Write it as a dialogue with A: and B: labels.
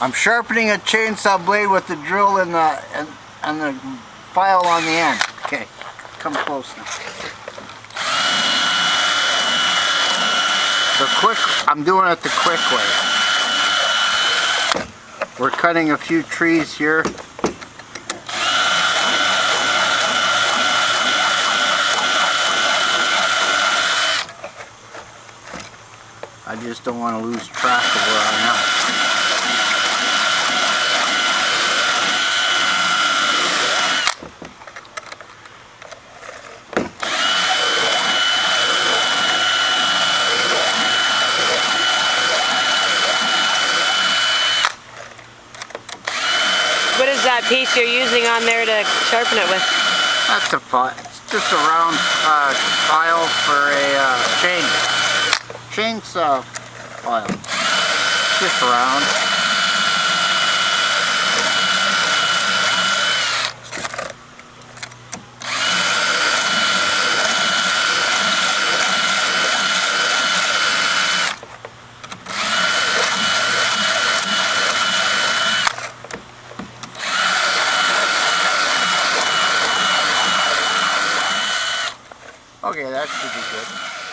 A: I'm sharpening a chainsaw blade with the drill and the file on the end. Okay, come close now. I'm doing it the quick way. We're cutting a few trees here. I just don't want to lose track of where I am.
B: What is that piece you're using on there to sharpen it with?
A: That's a file. It's just a round file for a chainsaw file. Just round. Okay, that should be good.